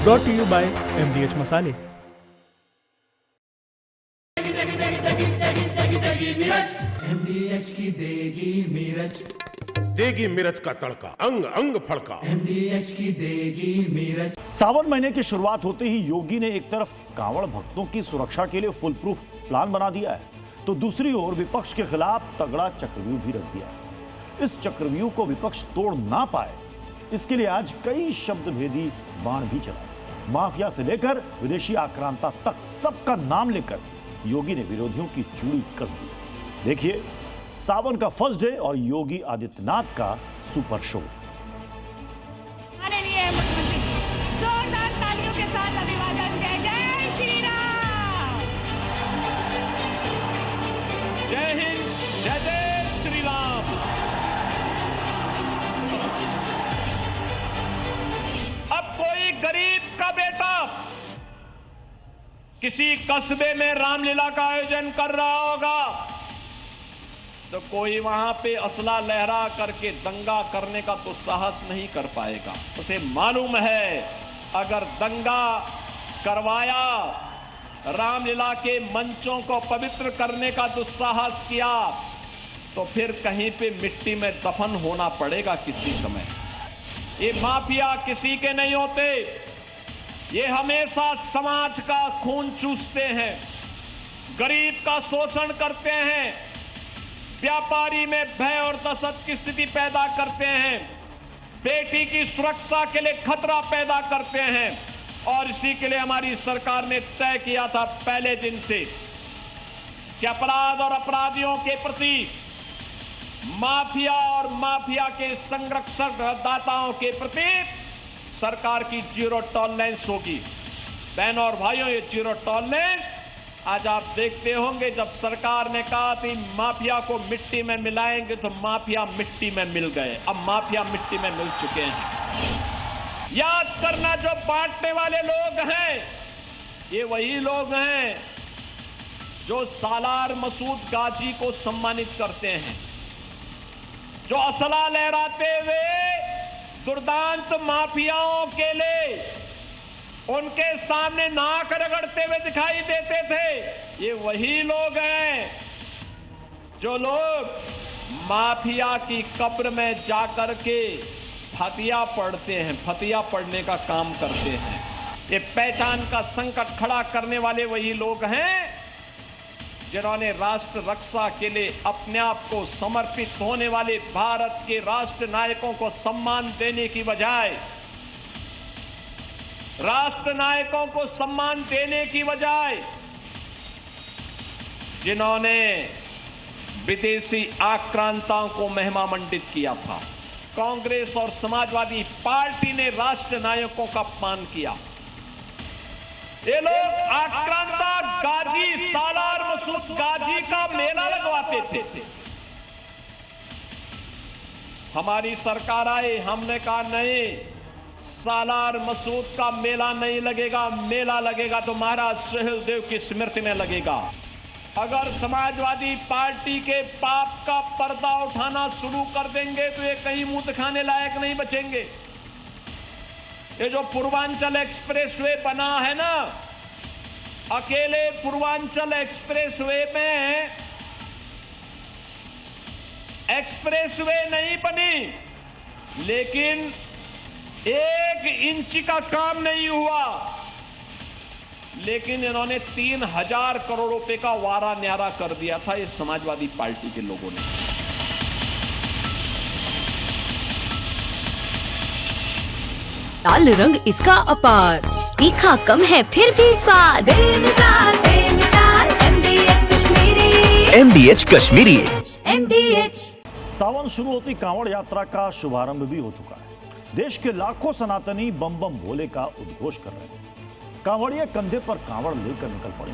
Brought to you by MDH मसाले। MDH की देगी मिर्च, देगी मिर्च का तड़का, अंग अंग फड़का। MDH की देगी मिर्च। सावन महीने की शुरुआत होते ही योगी ने एक तरफ कांवड़ भक्तों की सुरक्षा के लिए फुल प्रूफ प्लान बना दिया है, तो दूसरी ओर विपक्ष के खिलाफ तगड़ा चक्रव्यूह भी रच दिया है। इस चक्रव्यूह को विपक्ष तोड़ ना पाए, इसके लिए आज कई शब्दभेदी बाण भी चलाए। माफिया से लेकर विदेशी आक्रांता तक सबका नाम लेकर योगी ने विरोधियों की चूड़ी कस दी। देखिए सावन का फर्स्ट डे और योगी आदित्यनाथ का सुपर शो। माननीय मुख्यमंत्री जोरदार तालियों के साथ अभिवादन। जय जय श्री राम। जय हिंद, जय जय श्री राम। अब कोई गरीब का बेटा किसी कस्बे में रामलीला का आयोजन कर रहा होगा तो कोई वहां पे असला लहरा करके दंगा करने का तो साहस नहीं कर पाएगा। उसे मालूम है अगर दंगा करवाया, रामलीला के मंचों को पवित्र करने का दुस्साहस किया तो फिर कहीं पे मिट्टी में दफन होना पड़ेगा किसी समय। ये माफिया किसी के नहीं होते, ये हमेशा समाज का खून चूसते हैं, गरीब का शोषण करते हैं, व्यापारी में भय और दहशत की स्थिति पैदा करते हैं, बेटी की सुरक्षा के लिए खतरा पैदा करते हैं। और इसी के लिए हमारी सरकार ने तय किया था पहले दिन से कि अपराध और अपराधियों के प्रति, माफिया और माफिया के संरक्षक दाताओं के प्रति सरकार की जीरो टॉलरेंस होगी। बहनों और भाइयों, ये जीरो टॉलरेंस आज आप देखते होंगे जब सरकार ने कहा थी माफिया को मिट्टी में मिलाएंगे तो माफिया मिट्टी में मिल गए। अब माफिया मिट्टी में मिल चुके हैं। याद करना, जो बांटने वाले लोग हैं ये वही लोग हैं जो सालार मसूद गाजी को सम्मानित करते हैं, जो असला लहराते हुए दुर्दांत माफियाओं के लिए उनके सामने नाक रगड़ते हुए दिखाई देते थे। ये वही लोग हैं जो लोग माफिया की कब्र में जाकर के फतिया पढ़ते हैं, फतिया पढ़ने का काम करते हैं। ये पहचान का संकट खड़ा करने वाले वही लोग हैं जिन्होंने राष्ट्र रक्षा के लिए अपने आप को समर्पित होने वाले भारत के राष्ट्र नायकों को सम्मान देने की बजाय, राष्ट्र नायकों को सम्मान देने की बजाय जिन्होंने विदेशी आक्रांताओं को महिमामंडित किया था। कांग्रेस और समाजवादी पार्टी ने राष्ट्र नायकों का अपमान किया। ये लोग आक्रांता गाजी, सालार मसूद गाजी का मेला लगवाते थे। हमारी सरकार आई, हमने कहा नहीं, सालार मसूद का मेला नहीं लगेगा। मेला लगेगा तो महाराज सुहेलदेव की स्मृति में लगेगा। अगर समाजवादी पार्टी के पाप का पर्दा उठाना शुरू कर देंगे तो ये कहीं मुंह दिखाने लायक नहीं बचेंगे। ये जो पूर्वांचल एक्सप्रेसवे बना है ना, अकेले पूर्वांचल एक्सप्रेसवे में एक्सप्रेसवे नहीं बनी, लेकिन 1 इंच का काम नहीं हुआ, लेकिन इन्होंने 3000 करोड़ रुपए का वारा न्यारा कर दिया था इस समाजवादी पार्टी के लोगों ने। लाल रंग इसका अपार, तीखा कम है फिर भी स्वाद। बेमिसाल बेमिसाल MDH Kashmiri. MDH Kashmiri. MDH। सावन शुरू होती कांवड़ यात्रा का शुभारंभ भी हो चुका है। देश के लाखों सनातनी बम बम भोले का उद्घोष कर रहे हैं। कांवड़िए कंधे पर कांवड़ लेकर निकल पड़े।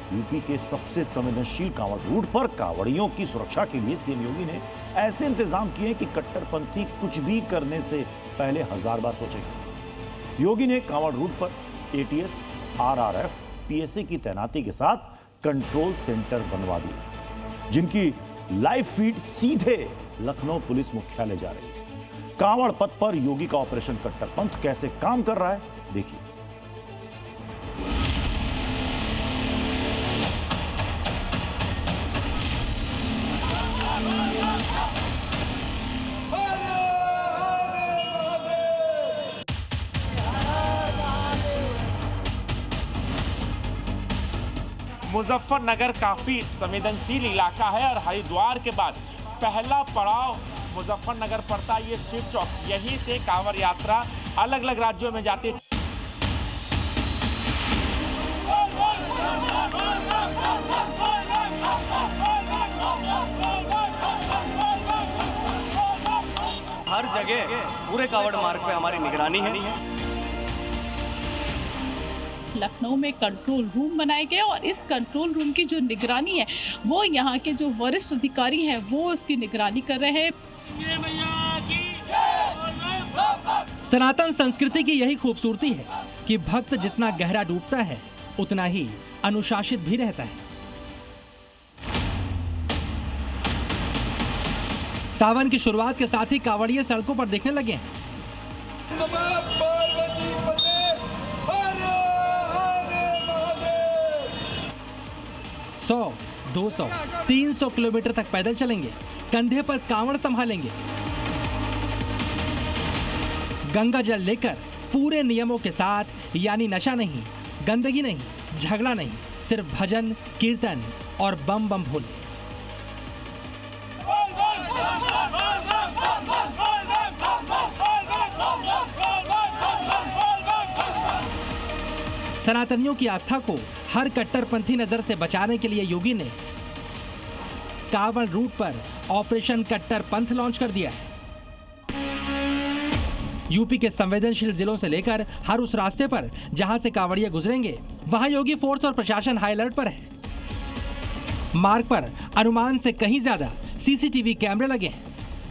यूपी के सबसे संवेदनशील कांवड़ रूट पर कांवड़ियों की सुरक्षा के लिए सीएम योगी ने ऐसे इंतजाम किए कि कट्टरपंथी कुछ भी करने से पहले 1000 बार सोचेंगे। योगी ने कांवड़ रूट पर ATS, RRF, PSA की तैनाती के साथ कंट्रोल सेंटर बनवा दिए, जिनकी लाइव फीड सीधे लखनऊ पुलिस मुख्यालय जा रही है। कांवड़ पथ पर योगी का ऑपरेशन कट्टर पंथ कैसे काम कर रहा है, देखिए। मुजफ्फरनगर काफी संवेदनशील इलाका है और हरिद्वार के बाद पहला पड़ाव मुजफ्फरनगर पड़ता। ये शिव चौक, यहीं से कांवड़ यात्रा अलग अलग राज्यों में जाती है। हर जगह पूरे कांवड़ मार्ग पे हमारी निगरानी है। लखनऊ में कंट्रोल रूम बनाए गए और इस कंट्रोल रूम की जो निगरानी है वो यहाँ के जो वरिष्ठ अधिकारी हैं वो उसकी निगरानी कर रहे हैं। सनातन संस्कृति की यही खूबसूरती है कि भक्त जितना गहरा डूबता है उतना ही अनुशासित भी रहता है। सावन की शुरुआत के साथ ही कांवड़िये सड़कों पर दिखने लगे हैं। 100, 200, 300 किलोमीटर तक पैदल चलेंगे, कंधे पर कांवड़ संभालेंगे। गंगा जल लेकर पूरे नियमों के साथ, यानी नशा नहीं, गंदगी नहीं, झगड़ा नहीं, सिर्फ भजन, कीर्तन और बम बम भोले। सनातनियों की आस्था को हर कट्टरपंथी नजर से बचाने के लिए योगी ने कांवड़ रूट पर ऑपरेशन कट्टर पंथ लॉन्च कर दिया है। यूपी के संवेदनशील जिलों से लेकर हर उस रास्ते पर जहां से कांवड़िये गुजरेंगे वहां योगी फोर्स और प्रशासन हाई अलर्ट पर है। मार्ग पर अनुमान से कहीं ज्यादा सीसीटीवी कैमरे लगे हैं,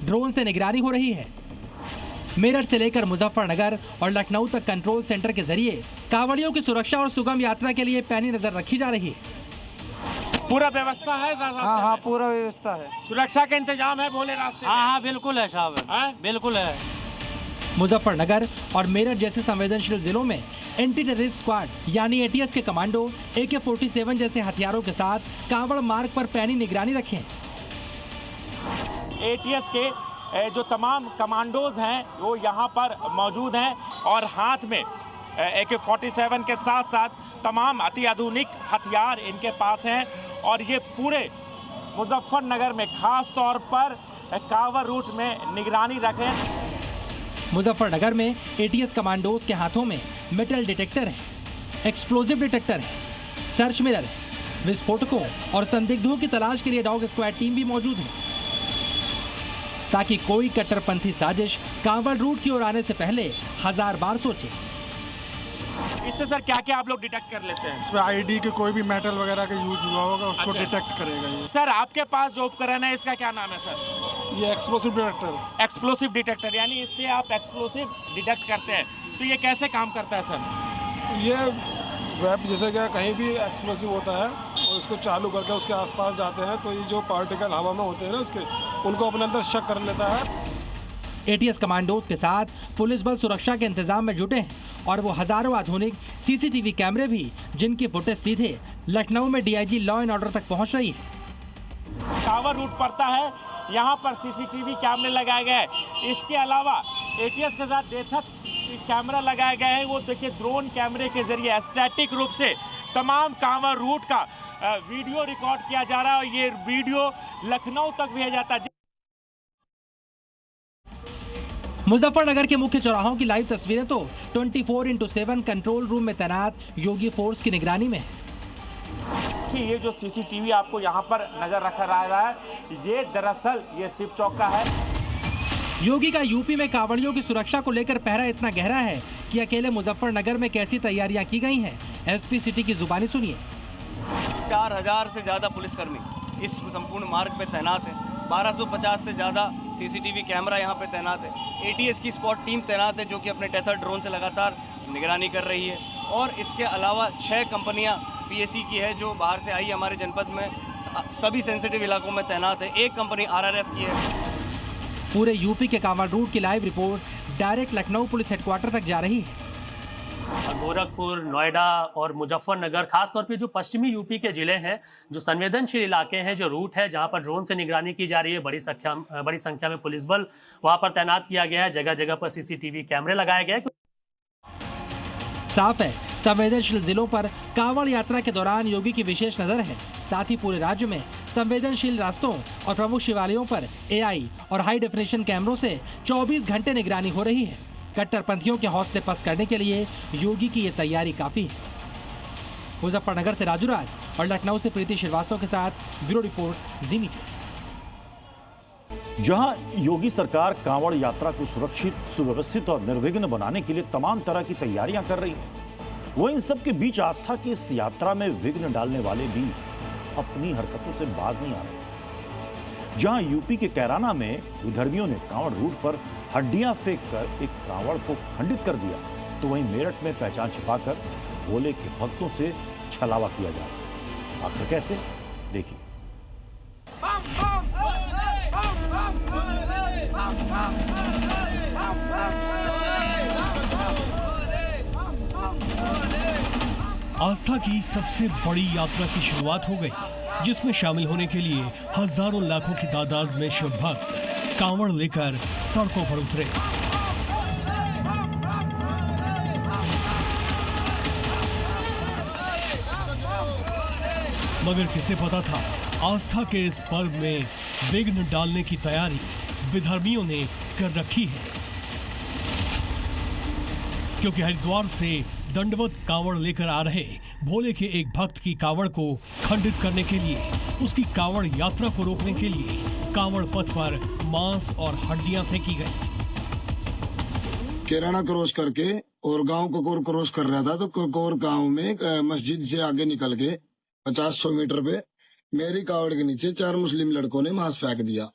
ड्रोन से निगरानी हो रही है। मेरठ से लेकर मुजफ्फरनगर और लखनऊ तक कंट्रोल सेंटर के जरिए कांवड़ियों की सुरक्षा और सुगम यात्रा के लिए पैनी नजर रखी जा रही है। पूरा व्यवस्था है? हाँ, पूरा व्यवस्था है। सुरक्षा का इंतजाम है भोले रास्ते? हाँ, बिल्कुल है साहब, बिल्कुल है। मुजफ्फरनगर और मेरठ जैसे संवेदनशील जिलों में एंटी टेररिस्ट स्क्वाड यानी एटीएस के कमांडो AK-47 जैसे हथियारों के साथ कांवड़ मार्ग पर पैनी निगरानी रखे हैं। एटीएस के जो तमाम कमांडोज हैं वो यहाँ पर मौजूद हैं और हाथ में AK-47 के साथ साथ तमाम अति आधुनिक हथियार इनके पास हैं और ये पूरे मुजफ्फरनगर में खास तौर पर कांवड़ रूट में निगरानी रखें। मुजफ्फरनगर में एटीएस कमांडोज के हाथों में मेटल डिटेक्टर है, एक्सप्लोजिव डिटेक्टर है, सर्च मिरर है, विस्फोटकों और संदिग्धों की तलाश के लिए डॉग स्क्वाड टीम भी मौजूद है ताकि कोई कट्टरपंथी साजिश कांवड़ रूट की ओर आने से पहले 1000 बार सोचे। इससे सर क्या क्या आप लोग डिटेक्ट कर लेते हैं? इसमें आईडी के कोई भी मेटल वगैरह का यूज हुआ होगा उसको डिटेक्ट करेगा ये। सर आपके पास जो उपकरण है इसका क्या नाम है सर? ये एक्सप्लोसिव डिटेक्टर। एक्सप्लोसिव डिटेक्टर, यानी इससे आप एक्सप्लोसिव डिटेक्ट करते हैं। तो ये कैसे काम करता है सर? ये वेब जैसे क्या कहीं भी एक्सप्लोसिव होता है और उसको चालू करके उसके आसपास जाते हैं तो ये जो पार्टिकल हवा में होते हैं ना उसके, उनको अपने अंदर शक कर लेता है। एटीएस कमांडोज के साथ पुलिस बल सुरक्षा के इंतजाम में जुटे हैं और वो हजारों आधुनिक सीसीटीवी कैमरे भी जिनकी फुटेज सीधे लखनऊ में डीआईजी लॉ एंड ऑर्डर तक पहुंच रही है। कांवड़ रूट पड़ता है, यहाँ पर सीसीटीवी कैमरे लगाए गए हैं। इसके अलावा एटीएस के साथ डेथक कैमरा लगाए गए हैं। वो देखिए ड्रोन कैमरे के जरिए स्टैटिक रूप से तमाम कांवड़ रूट का वीडियो रिकॉर्ड किया जा रहा है और ये वीडियो लखनऊ तक भेजा जाता है। मुजफ्फरनगर के मुख्य चौराहों की लाइव तस्वीरें तो 24/7 कंट्रोल रूम में तैनात योगी फोर्स की निगरानी में है। कि ये जो सीसीटीवी आपको यहाँ पर नजर रखा रहा है ये दरअसल ये शिव चौक का है। योगी का यूपी में कांवड़ियों की सुरक्षा को लेकर पहरा इतना गहरा है कि अकेले मुजफ्फरनगर में कैसी तैयारियां की गई हैं, एसपी सिटी की जुबानी सुनिए। 4000 से ज्यादा पुलिसकर्मी इस संपूर्ण मार्ग पे तैनात है। 1250 से ज़्यादा सीसीटीवी कैमरा यहाँ पे तैनात है। एटीएस की स्पॉट टीम तैनात है जो कि अपने टेथर ड्रोन से लगातार निगरानी कर रही है। और इसके अलावा 6 कंपनियाँ पीएससी की है जो बाहर से आई हमारे जनपद में सभी सेंसिटिव इलाकों में तैनात है। 1 कंपनी आरआरएफ की है। पूरे यूपी के कांवड़ रूट की live report direct Lucknow police headquarter तक जा रही है। गोरखपुर, नोएडा और मुजफ्फरनगर, खासतौर पे जो पश्चिमी यूपी के जिले हैं, जो संवेदनशील इलाके हैं, जो रूट है जहां पर ड्रोन से निगरानी की जा रही है, बड़ी संख्या में पुलिस बल वहां पर तैनात किया गया है। जगह जगह पर सीसीटीवी कैमरे लगाए गए। साफ है, संवेदनशील जिलों पर कांवड़ यात्रा के दौरान योगी की विशेष नजर है। साथ ही पूरे राज्य में संवेदनशील रास्तों और प्रमुख शिवालयों पर एआई और हाई डेफिनेशन कैमरों से 24 घंटे निगरानी हो रही है। कट्टरपंथियों के हौसले पस्त करने के लिए योगी की ये तैयारी काफी है। मुजफ्फरनगर से राजू राज और लखनऊ से प्रीति श्रीवास्तव के साथ ब्यूरो रिपोर्ट, जी मीडिया। जहां योगी सरकार कांवड़ यात्रा को सुरक्षित, सुव्यवस्थित और निर्विघ्न बनाने के लिए तमाम तरह की तैयारियां कर रही है, वहीं इन सब के बीच आस्था की इस यात्रा में विघ्न डालने वाले भी अपनी हरकतों से बाज नहीं आ रहे। जहां यूपी के कैराना में विधर्मियों ने कांवड़ रूट पर हड्डियां फेंककर एक कांवड़ को खंडित कर दिया, तो वहीं मेरठ में पहचान छिपाकर भोले के भक्तों से छलावा किया जा रहा है। आखिर कैसे, देखिए। आस्था की सबसे बड़ी यात्रा की शुरुआत हो गई, जिसमें शामिल होने के लिए हजारों लाखों की तादाद में शिव भक्त कांवड़ लेकर सड़कों पर उतरे। मगर किसे पता था, आस्था के इस पर्व में विघ्न डालने की तैयारी विधर्मियों ने कर रखी है। क्योंकि हरिद्वार से दंडवत कांवड़ लेकर आ रहे भोले के एक भक्त की कांवड़ को खंडित करने के लिए, उसकी कांवड़ यात्रा को रोकने के लिए कांवड़ पथ पर मांस और हड्डियां फेंकी गई। कैराना क्रॉस करके और गांव कोकोर क्रॉस कर रहा था, तो कोकोर गांव में मस्जिद से आगे निकल के 50-100 मीटर पे मेरी कावड़ के नीचे 4 मुस्लिम लड़कों ने मांस फेंक दिया।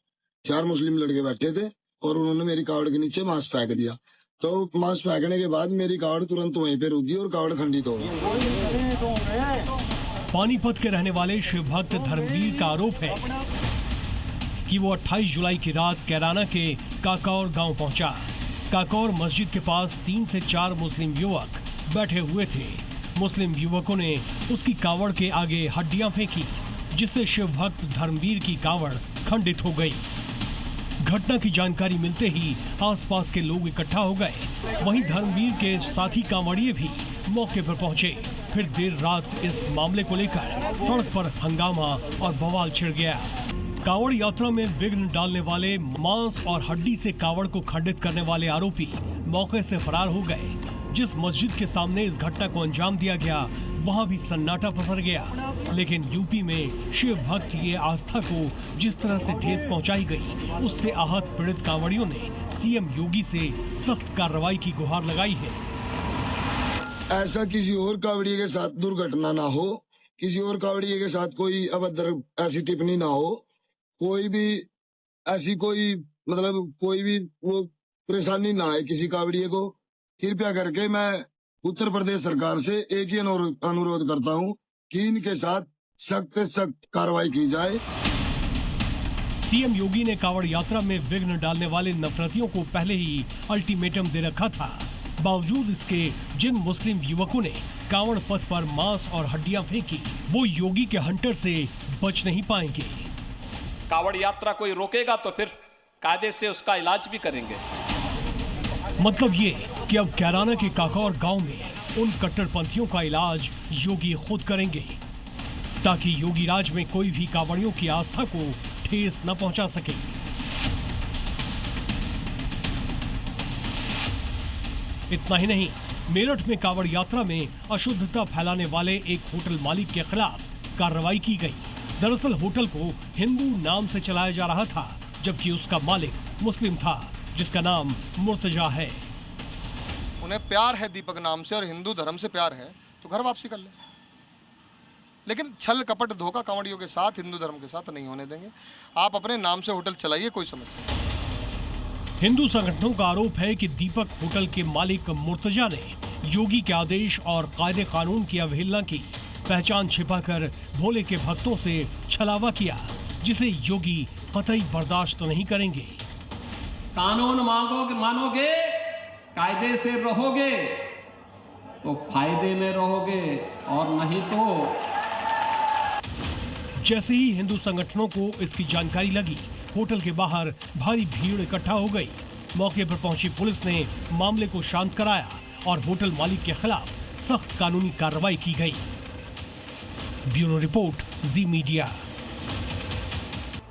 4 मुस्लिम लड़के बैठे थे और उन्होंने मेरी कावड़ के नीचे मांस फेंक दिया। तो मांस फेंकने के बाद मेरी कावड़ तुरंत वहीं पे रुकी और कावड़ खंडित हो गई। पानीपत के रहने वाले शिव भक्त धर्मवीर का आरोप है कि वो 28 जुलाई की रात कैराना के काकौर गांव पहुंचा। काकौर मस्जिद के पास 3 से 4 मुस्लिम युवक बैठे हुए थे। मुस्लिम युवकों ने उसकी कावड़ के आगे हड्डियां फेंकी, जिससे शिव भक्त धर्मवीर की कावड़ खंडित हो गई। घटना की जानकारी मिलते ही आसपास के लोग इकट्ठा हो गए। वहीं धर्मवीर के साथी कांवड़िए भी मौके पर पहुंचे। फिर देर रात इस मामले को लेकर सड़क पर हंगामा और बवाल छिड़ गया। कांवड़ यात्रा में विघ्न डालने वाले, मांस और हड्डी से कावड़ को खंडित करने वाले आरोपी मौके से फरार हो गए। जिस मस्जिद के सामने इस घटना को अंजाम दिया गया, वहां भी सन्नाटा पसर गया। लेकिन यूपी में शिव भक्त की आस्था को जिस तरह से ठेस पहुंचाई गई, उससे आहत पीड़ित कांवड़ियों ने सीएम योगी से सख्त कार्रवाई की गुहार लगाई है। ऐसा किसी और कावड़िए के साथ दुर्घटना ना हो, किसी और कावड़िए के साथ कोई अभद्र ऐसी टिप्पणी ना हो, कोई भी ऐसी कोई भी वो परेशानी ना आए किसी कावड़िए को। कृपया करके मैं उत्तर प्रदेश सरकार से एक ही अनुरोध करता हूं कि इनके साथ सख्त से सख्त कार्रवाई की जाए। सीएम योगी ने कांवड़ यात्रा में विघ्न डालने वाले नफरतियों को पहले ही अल्टीमेटम दे रखा था। बावजूद इसके जिन मुस्लिम युवकों ने कांवड़ पथ पर मांस और हड्डियां फेंकी, वो योगी के हंटर से बच नहीं पाएंगे। कावड़ यात्रा कोई रोकेगा तो फिर कायदे से उसका इलाज भी करेंगे। मतलब ये कि अब कैराना के काकौर गांव में उन कट्टरपंथियों का इलाज योगी खुद करेंगे, ताकि योगी राज में कोई भी कांवड़ियों की आस्था को ठेस न पहुंचा सके। इतना ही नहीं, मेरठ में कांवड़ यात्रा में अशुद्धता फैलाने वाले एक होटल मालिक के खिलाफ कार्रवाई की गई। दरअसल होटल को हिंदू नाम से चलाया जा रहा था, जबकि उसका मालिक मुस्लिम था, जिसका नाम मुर्तजा है। उन्हें प्यार है दीपक नाम से और हिंदू धर्म से प्यार है तो घर वापसी कर ले, लेकिन छल कपट धोखा कांवड़ियों के साथ, हिंदू धर्म के साथ नहीं होने देंगे। आप अपने नाम से होटल चलाइए, कोई समस्या नहीं। हिंदू संगठनों का आरोप है कि दीपक होटल के मालिक मुर्तजा ने योगी के आदेश और कायदे कानून की अवहेलना की, पहचान छिपाकर भोले के भक्तों से छलावा किया, जिसे योगी कतई बर्दाश्त नहीं करेंगे। कानून मानोगे, कायदे से रहोगे तो फायदे में रहोगे, और नहीं तो। जैसे ही हिंदू संगठनों को इसकी जानकारी लगी, होटल के बाहर भारी भीड़ इकट्ठा हो गई। मौके पर पहुंची पुलिस ने मामले को शांत कराया और होटल मालिक के खिलाफ सख्त कानूनी कार्रवाई की गई। ब्यूरो रिपोर्ट, जी मीडिया।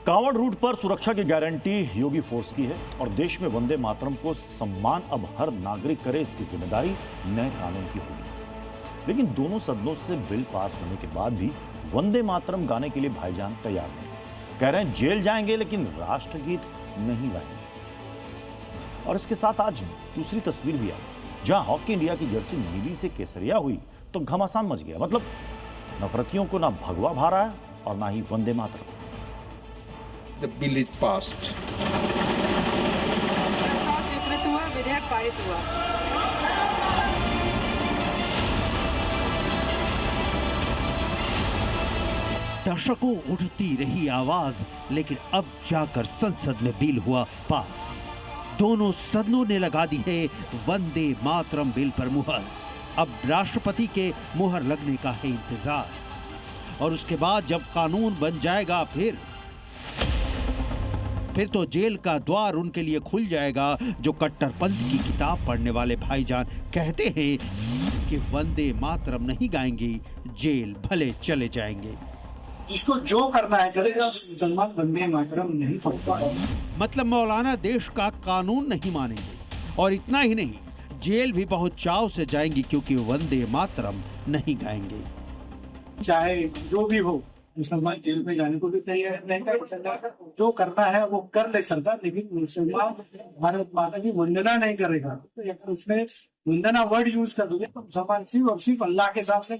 कांवड़ रूट पर सुरक्षा की गारंटी योगी फोर्स की है और देश में वंदे मातरम को सम्मान अब हर नागरिक करे, इसकी जिम्मेदारी नए कानून की होगी। लेकिन दोनों सदनों से बिल पास होने के बाद भी वंदे मातरम गाने के लिए भाईजान तैयार नहीं। कह रहे हैं जेल जाएंगे लेकिन राष्ट्रगीत नहीं गाएंगे। और इसके साथ आज दूसरी तस्वीर भी आई, जहां हॉकी इंडिया की जर्सी नीली से केसरिया हुई तो घमासान मच गया। मतलब नफरतियों को ना भगवा भा रहा है और ना ही Vande Mataram. The bill is passed. स्वीकृत हुआ, विधेयक पारित हुआ। दशकों उठती रही आवाज, लेकिन अब जाकर संसद में बिल हुआ पास। दोनों सदनों ने लगा दी है वंदे मातरम बिल पर मुहर। अब राष्ट्रपति के मुहर लगने का है इंतजार, और उसके बाद जब कानून बन जाएगा फिर तो जेल का द्वार उनके लिए खुल जाएगा, जो कट्टरपंथ की किताब पढ़ने वाले भाईजान कहते हैं कि वंदे मातरम नहीं गाएंगे, जेल भले चले जाएंगे। इसको जो करना है करेगा, मुसलमान वंदे मातरम नहीं पढ़ता। मतलब मौलाना देश का कानून नहीं मानेंगे, और इतना ही नहीं, जेल भी बहुत चाव से जाएंगी क्योंकि वंदे मातरम नहीं गाएंगे। चाहे जो भी हो, मुसलमान जेल में जाने को भी तैयार नहीं। जो करना है वो कर ले सरकार, लेकिन मुसलमान भारत माता की वंदना नहीं करेगा। तो उसने वंदना वर्ड यूज कर दिया तो मुसलमान सिर्फ और सिर्फ अल्लाह के सामने,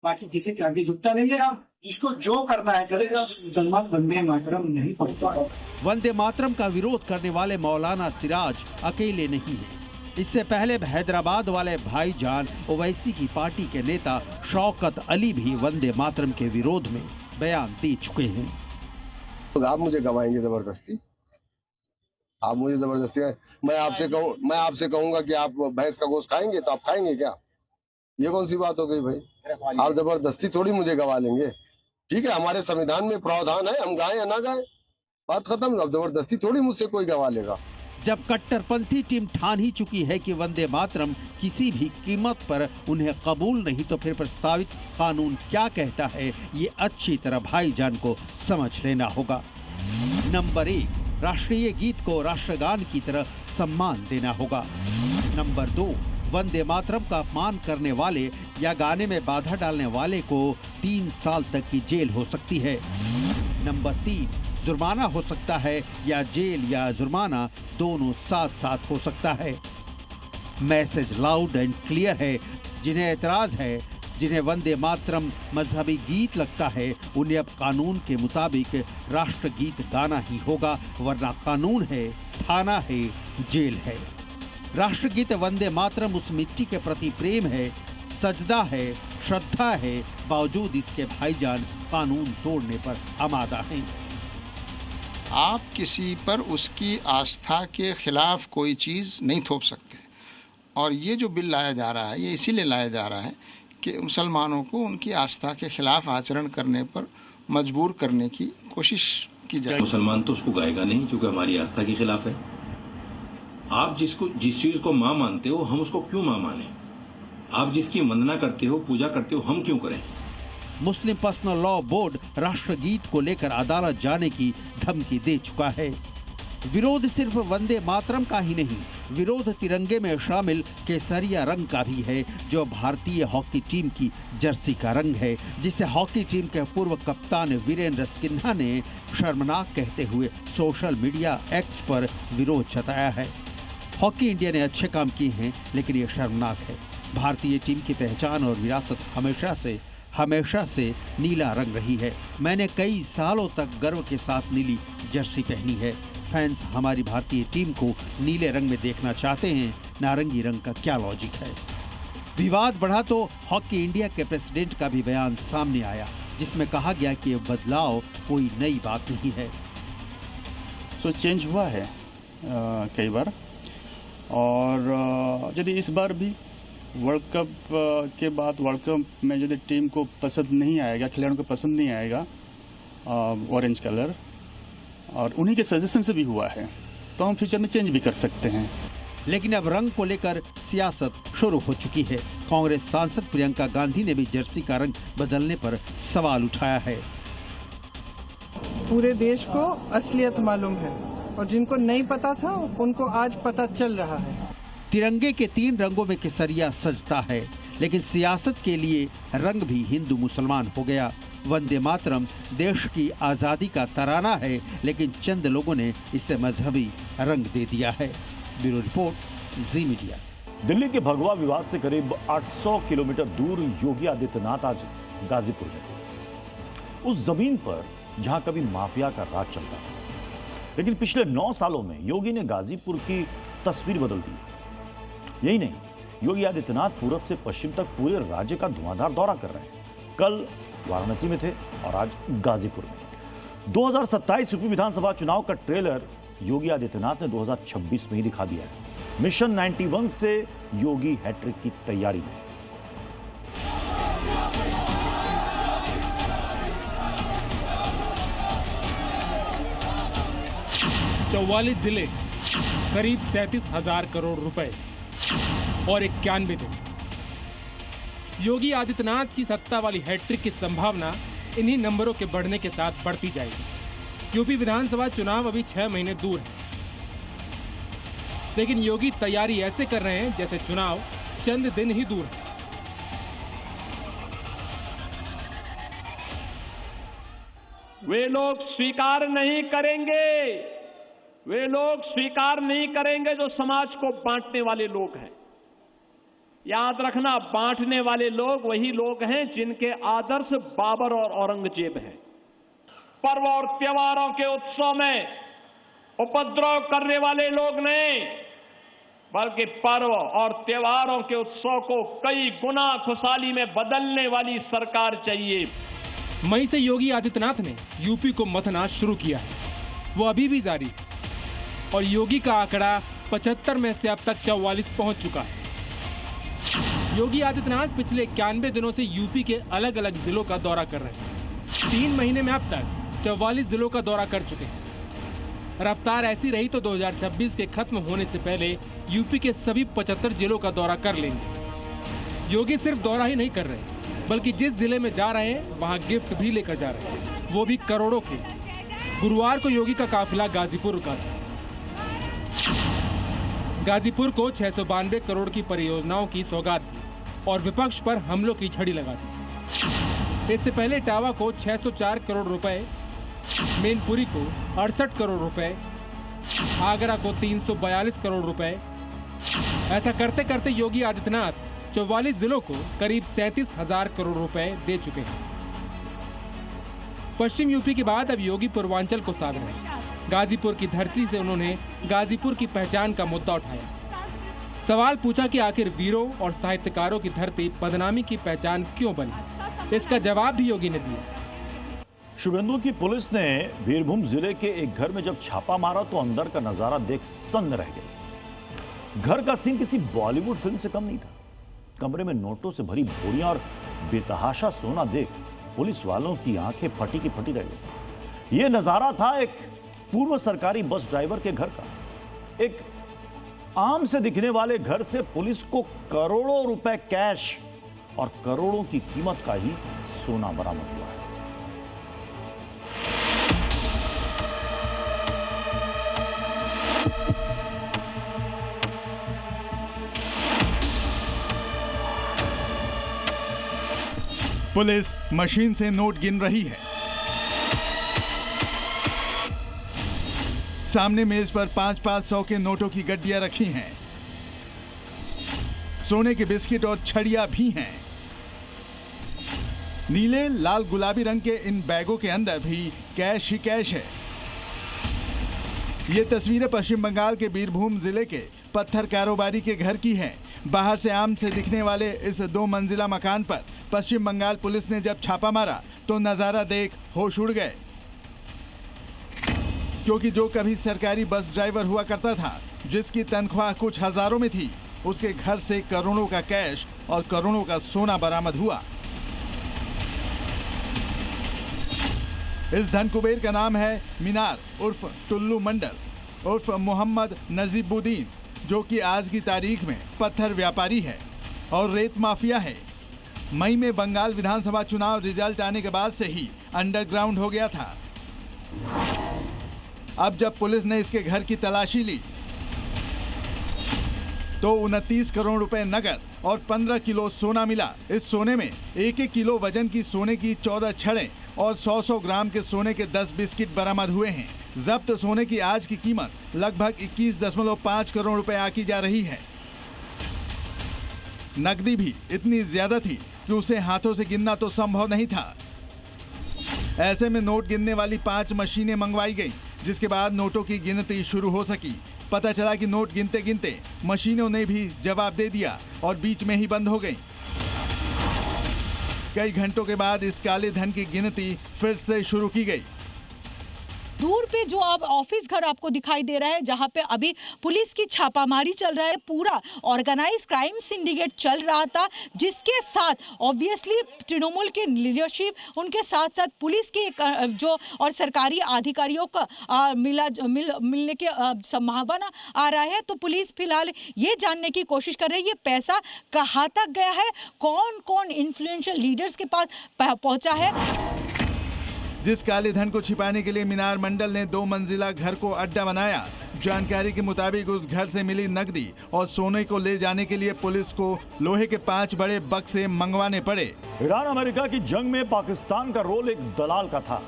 बाकी किसी के आगे झुकता नहीं है। इसको जो करना है करेगा, मुसलमान वंदे मातरम नहीं पढ़ता। वंदे मातरम का विरोध करने वाले मौलाना सिराज अकेले नहीं है। इससे पहले हैदराबाद वाले भाईजान ओवैसी की पार्टी के नेता शौकत अली भी वंदे मातरम के विरोध में बयान दे चुके हैं। तो आप मुझे गवाएंगे जबरदस्ती? आप मुझे जबरदस्ती, मैं आपसे कहूंगा कि आप भैंस का गोश्त खाएंगे तो आप खाएंगे क्या? ये कौन सी बात हो गई भाई? आप जबरदस्ती थोड़ी मुझे गवा लेंगे। ठीक है, हमारे संविधान में प्रावधान है, हम गाएं या ना गाएं, बात खत्म। अब जबरदस्ती थोड़ी मुझसे कोई गवा लेगा। जब कट्टरपंथी टीम ठान ही चुकी है कि वंदे मातरम किसी भी कीमत पर उन्हें कबूल नहीं, तो फिर प्रस्तावित कानून क्या कहता है, ये अच्छी तरह भाईजान को समझ लेना होगा। नंबर 1, राष्ट्रीय गीत को राष्ट्रगान की तरह सम्मान देना होगा। नंबर 2, वंदे मातरम का अपमान करने वाले या गाने में बाधा डालने वाले को 3 साल तक की जेल हो सकती है। नंबर 3, जुर्माना हो सकता है, या जेल या जुर्माना दोनों साथ साथ हो सकता है। मैसेज लाउड एंड क्लियर है। जिन्हें एतराज है, जिन्हें वंदे मातरम मजहबी गीत लगता है, उन्हें अब कानून के मुताबिक राष्ट्रगीत गाना ही होगा, वरना कानून है, थाना है, जेल है। राष्ट्रगीत वंदे मातरम उस मिट्टी के प्रति प्रेम है, सजदा है, श्रद्धा है, बावजूद इसके भाईजान कानून तोड़ने पर आमादा हैं। आप किसी पर उसकी आस्था के खिलाफ कोई चीज़ नहीं थोप सकते, और ये जो बिल लाया जा रहा है ये इसीलिए लाया जा रहा है कि मुसलमानों को उनकी आस्था के खिलाफ आचरण करने पर मजबूर करने की कोशिश की जाए। मुसलमान तो उसको गाएगा नहीं क्योंकि हमारी आस्था के खिलाफ है। आप जिस चीज को माँ मानते हो, हम उसको क्यों माँ माने? आप जिसकी वंदना करते हो, पूजा करते हो, हम क्यों करें? मुस्लिम पर्सनल लॉ बोर्ड राष्ट्रगीत को लेकर अदालत जाने की धमकी दे चुका है। विरोध सिर्फ वंदे मातरम का ही नहीं, विरोध तिरंगे में शामिल केसरिया रंग का भी है, जो भारतीय हॉकी टीम की जर्सी का रंग है, जिसे हॉकी टीम के पूर्व कप्तान वीरेंद्र सिन्हा ने शर्मनाक कहते हुए सोशल मीडिया एक्स पर विरोध जताया है। हॉकी इंडिया ने अच्छे काम किए हैं, लेकिन ये शर्मनाक है। भारतीय टीम की पहचान और विरासत हमेशा से नीला रंग रही है। मैंने कई सालों तक गर्व के साथ नीली जर्सी पहनी है। फैंस हमारी भारतीय टीम को नीले रंग में देखना चाहते हैं, नारंगी रंग का क्या लॉजिक है? विवाद बढ़ा तो हॉकी इंडिया के प्रेसिडेंट का भी बयान सामने आया, जिसमें कहा गया कि ये बदलाव कोई नई बात नहीं है। चेंज हुआ है, कई बार। और यदि इस बार भी वर्ल्ड कप के बाद वर्ल्ड कप में यदि टीम को पसंद नहीं आएगा, खिलाड़ियों को पसंद नहीं आएगा ऑरेंज कलर, और उन्हीं के सजेशन से भी हुआ है, तो हम फ्यूचर में चेंज भी कर सकते हैं। लेकिन अब रंग को लेकर सियासत शुरू हो चुकी है। कांग्रेस सांसद प्रियंका गांधी ने भी जर्सी का रंग बदलने पर सवाल उठाया है। पूरे देश को असलियत मालूम है और जिनको नहीं पता था उनको आज पता चल रहा है। तिरंगे के 3 रंगों में केसरिया सजता है, लेकिन सियासत के लिए रंग भी हिंदू मुसलमान हो गया। वंदे मातरम देश की आजादी का तराना है, लेकिन चंद लोगों ने इसे मजहबी रंग दे दिया है। ब्यूरो रिपोर्ट, जी मीडिया। दिल्ली के भगवा विवाद से करीब 800 किलोमीटर दूर योगी आदित्यनाथ आज गाजीपुर में थे। उस जमीन पर जहां कभी माफिया का राज चलता था, लेकिन पिछले 9 सालों में योगी ने गाजीपुर की तस्वीर बदल दी। यही नहीं, योगी आदित्यनाथ पूरब से पश्चिम तक पूरे राज्य का धुआंधार दौरा कर रहे हैं। कल वाराणसी में थे और आज गाजीपुर में। 2027 यूपी विधानसभा चुनाव का ट्रेलर योगी आदित्यनाथ ने 2026 में ही दिखा दिया है। मिशन 91 से योगी हैट्रिक की तैयारी में। 44 जिले, करीब 37,000 करोड़ रुपए और 91 दिन। योगी आदित्यनाथ की सत्ता वाली हैट्रिक की संभावना इन्हीं नंबरों के बढ़ने के साथ बढ़ती जाएगी। यूपी विधानसभा चुनाव अभी 6 महीने दूर है, लेकिन योगी तैयारी ऐसे कर रहे हैं जैसे चुनाव चंद दिन ही दूर है। वे लोग स्वीकार नहीं करेंगे, वे लोग स्वीकार नहीं करेंगे जो समाज को बांटने वाले लोग हैं। याद रखना, बांटने वाले लोग वही लोग हैं जिनके आदर्श बाबर और औरंगजेब हैं। पर्व और त्योहारों के उत्सव में उपद्रव करने वाले लोग नहीं, बल्कि पर्व और त्योहारों के उत्सव को कई गुना खुशहाली में बदलने वाली सरकार चाहिए। मई से योगी आदित्यनाथ ने यूपी को मथना शुरू किया है, वो अभी भी जारी है और योगी का आंकड़ा 75 में से अब तक 44 पहुंच चुका है। योगी आदित्यनाथ पिछले 91 दिनों से यूपी के अलग अलग जिलों का दौरा कर रहे हैं। 3 महीने में अब तक 44 जिलों का दौरा कर चुके हैं। रफ्तार ऐसी रही तो 2026 के खत्म होने से पहले यूपी के सभी 75 जिलों का दौरा कर लेंगे। योगी सिर्फ दौरा ही नहीं कर रहे, बल्कि जिस जिले में जा रहे हैं वहां गिफ्ट भी लेकर जा रहे हैं, वो भी करोड़ों के। गुरुवार को योगी का काफिला गाजीपुर का था। गाजीपुर को 692 करोड़ की परियोजनाओं की सौगात दी और विपक्ष पर हमलों की झड़ी लगा दी। इससे पहले इटावा को 604 करोड़ रुपए, मैनपुरी को 68 करोड़ रुपए, आगरा को 342 करोड़ रुपए। ऐसा करते करते योगी आदित्यनाथ 44 जिलों को करीब 37,000 करोड़ रुपए दे चुके हैं। पश्चिम यूपी के बाद अब योगी पूर्वांचल को साध रहे हैं। गाजीपुर की धरती से उन्होंने गाजीपुर की पहचान का मुद्दा उठाया। सवाल पूछा कि आखिर वीरों और साहित्यकारों की धरती बदनामी की पहचान क्यों बनी। इसका जवाब भी योगी ने दिया। शुभेंदु की पुलिस ने बीरभूम जिले के एक घर में जब छापा मारा तो अंदर का नजारा देख सन्न रह गए। घर का सीन किसी बॉलीवुड फिल्म से कम नहीं था। कमरे में नोटों से भरी बोरियां और बेतहाशा सोना देख पुलिस वालों की आंखें फटी की फटी रह गई। यह नजारा था एक पूर्व सरकारी बस ड्राइवर के घर का। एक आम से दिखने वाले घर से पुलिस को करोड़ों रुपए कैश और करोड़ों की कीमत का ही सोना बरामद हुआ है। पुलिस मशीन से नोट गिन रही है। सामने मेज पर 500-500 के नोटों की गड्डियां रखी हैं। सोने के बिस्किट और छड़ियां भी हैं। नीले लाल गुलाबी रंग के इन बैगों के अंदर भी कैश ही कैश है। ये तस्वीरें पश्चिम बंगाल के बीरभूम जिले के पत्थर कारोबारी के घर की हैं। बाहर से आम से दिखने वाले इस 2 मंजिला मकान पर पश्चिम बंगाल पुलिस ने जब छापा मारा तो नजारा देख होश उड़ गए। क्योंकि जो कभी सरकारी बस ड्राइवर हुआ करता था, जिसकी तनख्वाह कुछ हजारों में थी, उसके घर से करोड़ों का कैश और करोड़ों का सोना बरामद हुआ। इस धन कुबेर का नाम है मीनार उर्फ टुल्लू मंडल उर्फ मोहम्मद नजीबुद्दीन, जो कि आज की तारीख में पत्थर व्यापारी है और रेत माफिया है। मई में बंगाल विधानसभा चुनाव रिजल्ट आने के बाद से ही अंडरग्राउंड हो गया था। अब जब पुलिस ने इसके घर की तलाशी ली तो 29 करोड़ रुपए नकद और 15 किलो सोना मिला। इस सोने में 1-1 किलो वजन की सोने की 14 छड़ें और 100-100 ग्राम के सोने के 10 बिस्किट बरामद हुए हैं। जब्त सोने की आज की कीमत लगभग 21.5 करोड़ रुपए आकी जा रही है। नकदी भी इतनी ज्यादा थी कि उसे हाथों से गिनना तो संभव नहीं था। ऐसे में नोट गिनने वाली 5 मशीनें मंगवाई गई, जिसके बाद नोटों की गिनती शुरू हो सकी। पता चला कि नोट गिनते गिनते मशीनों ने भी जवाब दे दिया और बीच में ही बंद हो गई। कई घंटों के बाद इस काले धन की गिनती फिर से शुरू की गई। दूर पे जो अब ऑफिस घर आपको दिखाई दे रहा है, जहां पे अभी पुलिस की छापामारी चल रहा है, पूरा ऑर्गेनाइज क्राइम सिंडिकेट चल रहा था, जिसके साथ ऑब्वियसली तृणमूल के लीडरशिप, उनके साथ साथ पुलिस के जो और सरकारी अधिकारियों का मिलने के संभावना आ रहा है। तो पुलिस फिलहाल ये जानने की कोशिश कर रही है ये पैसा कहाँ तक गया है, कौन कौन इन्फ्लुएंशियल लीडर्स के पास पहुंचा है। जिस काले धन को छिपाने के लिए मीनार मंडल ने 2 मंजिला घर को अड्डा बनाया। जानकारी के मुताबिक उस घर से मिली नकदी और सोने को ले जाने के लिए पुलिस को लोहे के 5 बड़े बक्से मंगवाने पड़े। ईरान अमेरिका की जंग में पाकिस्तान का रोल एक दलाल का था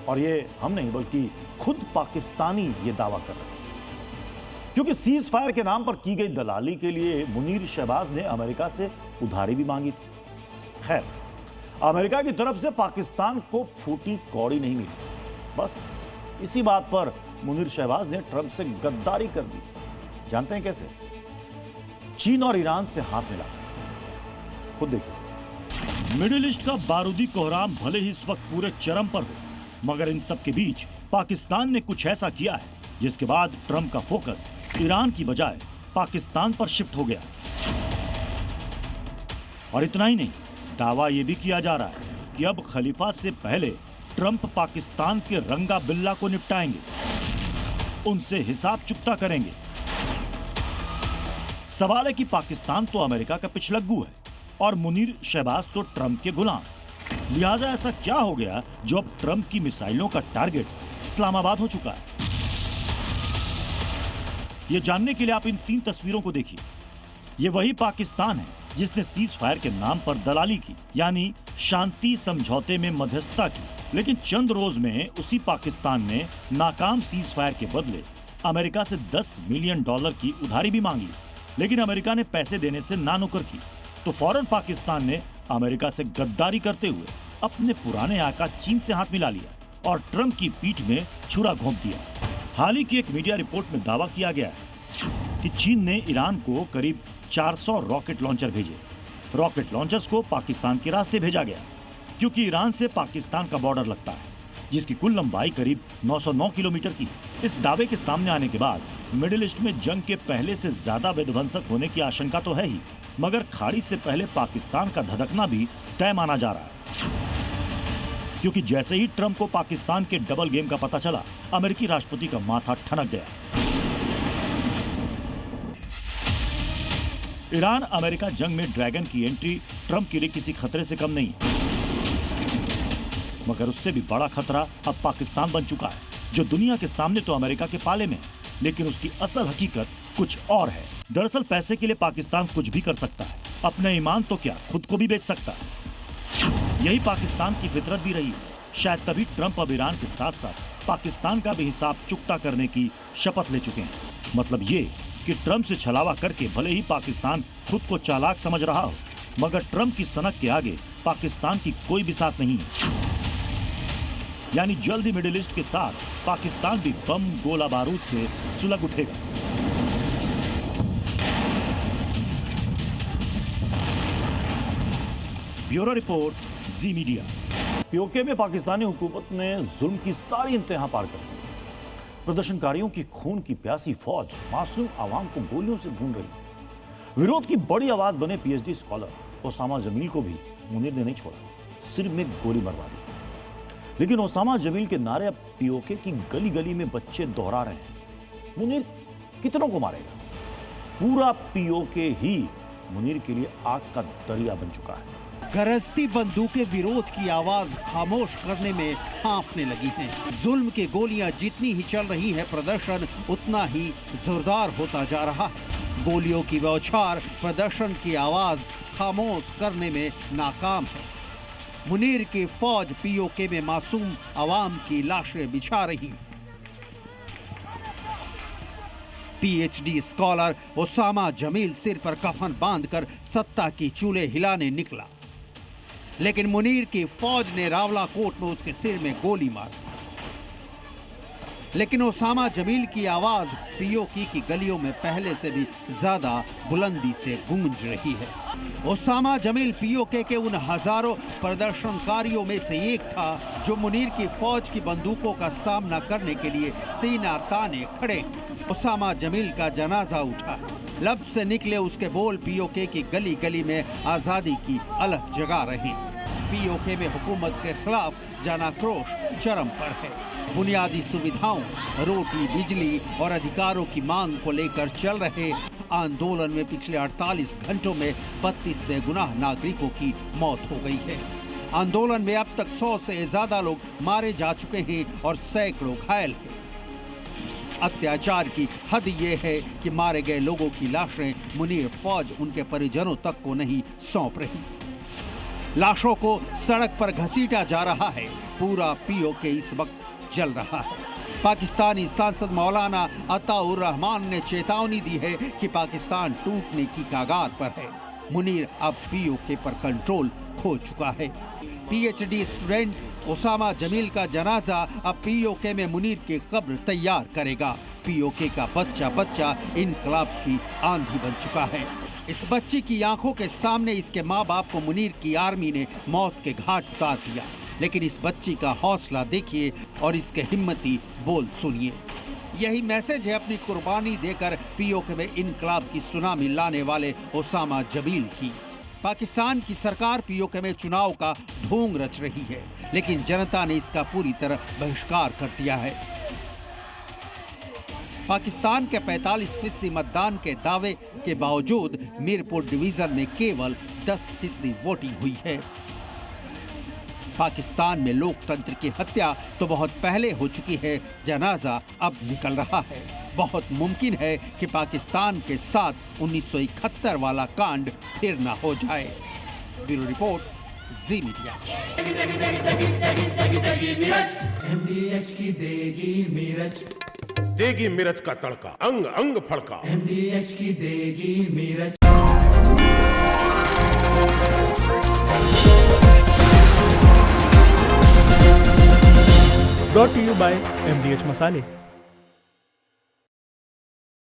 और ये हम नहीं बल्कि खुद पाकिस्तानी ये दावा कर रहे हैं, क्योंकि सीज फायर के नाम पर की गई दलाली के लिए मुनीर शहबाज ने अमेरिका से उधारी भी मांगी थी। खैर, अमेरिका की तरफ से पाकिस्तान को फूटी कौड़ी नहीं मिली। बस इसी बात पर मुनीर शहबाज ने ट्रंप से गद्दारी कर दी। जानते हैं कैसे? चीन और ईरान से हाथ मिला। खुद देखिए। मिडिल ईस्ट का बारूदी कोहराम भले ही इस वक्त पूरे चरम पर हो, मगर इन सब के बीच पाकिस्तान ने कुछ ऐसा किया है जिसके बाद ट्रंप का फोकस ईरान की बजाय पाकिस्तान पर शिफ्ट हो गया। और इतना ही नहीं, दावा यह भी किया जा रहा है कि अब खलीफा से पहले ट्रंप पाकिस्तान के रंगा बिल्ला को निपटाएंगे, उनसे हिसाब चुकता करेंगे। सवाल है कि पाकिस्तान तो अमेरिका का पिछलग्गू है और मुनीर शहबाज तो ट्रंप के गुलाम। लिहाजा ऐसा क्या हो गया जो अब ट्रंप की मिसाइलों का टारगेट इस्लामाबाद हो चुका है? यह जानने के लिए आप इन 3 तस्वीरों को देखिए। ये वही पाकिस्तान है जिसने सीज फायर के नाम पर दलाली की, यानी शांति समझौते में मध्यस्थता की। लेकिन चंद रोज में उसी पाकिस्तान ने नाकाम सीज फायर के बदले अमेरिका से $10 मिलियन की उधारी भी मांगी। लेकिन अमेरिका ने पैसे देने से नानुकर की, तो फौरन पाकिस्तान ने अमेरिका से गद्दारी करते हुए अपने पुराने आका चीन से हाथ मिला लिया और ट्रंप की पीठ में छुरा घोंप दिया। हाल ही की एक मीडिया रिपोर्ट में दावा किया गया है कि चीन ने ईरान को करीब 400 रॉकेट लॉन्चर भेजे। रॉकेट लॉन्चर्स को पाकिस्तान के रास्ते भेजा गया क्योंकि ईरान से पाकिस्तान का बॉर्डर लगता है, जिसकी कुल लंबाई करीब 909 किलोमीटर की। इस दावे के सामने आने के बाद मिडिल ईस्ट में जंग के पहले से ज्यादा विध्वंसक होने की आशंका तो है ही, मगर खाड़ी से पहले पाकिस्तान का धधकना भी तय माना जा रहा है। क्योंकि जैसे ही ट्रंप को पाकिस्तान के डबल गेम का पता चला, अमेरिकी राष्ट्रपति का माथा ठनक गया। ईरान अमेरिका जंग में ड्रैगन की एंट्री ट्रंप के लिए किसी खतरे से कम नहीं, मगर उससे भी बड़ा खतरा अब पाकिस्तान बन चुका है, जो दुनिया के सामने तो अमेरिका के पाले में, लेकिन उसकी असल हकीकत कुछ और है। दरअसल पैसे के लिए पाकिस्तान कुछ भी कर सकता है, अपने ईमान तो क्या खुद को भी बेच सकता है। यही पाकिस्तान की फितरत भी रही है। शायद तभी ट्रंप अब ईरान के साथ साथ पाकिस्तान का भी हिसाब चुकता करने की शपथ ले चुके हैं। मतलब ये कि ट्रंप से छलावा करके भले ही पाकिस्तान खुद को चालाक समझ रहा हो, मगर ट्रंप की सनक के आगे पाकिस्तान की कोई भी साथ नहीं है। यानी जल्द ही मिडिल ईस्ट के साथ पाकिस्तान भी बम गोला बारूद से सुलग उठेगा। ब्यूरो रिपोर्ट, जी मीडिया। पीओके में पाकिस्तानी हुकूमत ने जुल्म की सारी इंतहा पार कर दी। प्रदर्शनकारियों की खून की प्यासी फौज मासूम आवाम को गोलियों से भून रही। विरोध की बड़ी आवाज बने पीएचडी स्कॉलर ओसामा जमील को भी मुनीर ने नहीं छोड़ा, सिर में गोली मरवा दी। लेकिन ओसामा जमील के नारे अब पीओके की गली गली में बच्चे दोहरा रहे हैं। मुनीर कितनों को मारेगा? पूरा पीओके ही मुनीर के लिए आग का दरिया बन चुका है। गरजती बंदूकें विरोध की आवाज खामोश करने में हाँफने लगी हैं। जुल्म की गोलियां जितनी ही चल रही है, प्रदर्शन उतना ही जोरदार होता जा रहा है। गोलियों की बौछार प्रदर्शन की आवाज खामोश करने में नाकाम है। मुनीर की फौज पीओके में मासूम आवाम की लाशें बिछा रही। पीएचडी स्कॉलर ओसामा जमील सिर पर कफन बांधकर सत्ता की चूल्हे हिलाने निकला, लेकिन मुनीर की फौज ने रावला कोट में उसके सिर में गोली मार दी। लेकिन ओसामा जमील की आवाज पीओके की गलियों में पहले से भी ज्यादा बुलंदी से गूंज रही है। ओसामा जमील पीओके के उन हजारों प्रदर्शनकारियों में से एक था जो मुनीर की फौज की बंदूकों का सामना करने के लिए सीना ताने खड़े। ओसामा जमील का जनाजा उठा, लब से निकले उसके बोल पीओके की गली गली में आजादी की अलग जगा रहे। पीओके में हुकूमत के खिलाफ जनाक्रोश चरम पर है। बुनियादी सुविधाओं, रोटी, बिजली और अधिकारों की मांग को लेकर चल रहे आंदोलन में पिछले 48 घंटों में 32 बेगुनाह नागरिकों की मौत हो गई है। आंदोलन में अब तक 100 से ज्यादा लोग मारे जा चुके हैं और सैकड़ों घायल हैं। अत्याचार की हद ये है कि मारे गए लोगों की लाशें मुनीर फौज उनके परिजनों तक को नहीं सौंप रही। लाशों को सड़क पर घसीटा जा रहा है। पूरा पीओके इस वक्त जल रहा है। पाकिस्तानी सांसद मौलाना अताउर रहमान ने चेतावनी दी है कि पाकिस्तान टूटने की कगार पर है। मुनीर अब पीओके पर कंट्रोल खो चुका है। पीएचडी स्टूडेंट ओसामा जमील का जनाजा अब पीओके में मुनीर की कब्र तैयार करेगा। पीओके का बच्चा बच्चा इनकलाब की आंधी बन चुका है। इस बच्चे की आंखों के सामने इसके माँ बाप को मुनीर की आर्मी ने मौत के घाट उतार दिया। लेकिन इस बच्ची का हौसला देखिए और इसके हिम्मती बोल सुनिए। यही मैसेज है अपनी कुर्बानी देकर पीओके में इनकलाब की सुनामी लाने वाले ओसामा जमील की। पाकिस्तान की सरकार पीओके में चुनाव का ढोंग रच रही है, लेकिन जनता ने इसका पूरी तरह बहिष्कार कर दिया है। पाकिस्तान के 45% मतदान के दावे के बावजूद मीरपुर डिवीजन में केवल 10% वोटिंग हुई है। पाकिस्तान में लोकतंत्र की हत्या तो बहुत पहले हो चुकी है, जनाजा अब निकल रहा है। बहुत मुमकिन है कि पाकिस्तान के साथ 1971 वाला कांड फिर न हो जाए। ब्यूरो रिपोर्ट, जी मीडिया। MDH की देगी मिर्च का तड़का, अंग अंग फड़का। MDH की देगी मिर्च। Brought to you by MDH मसाले।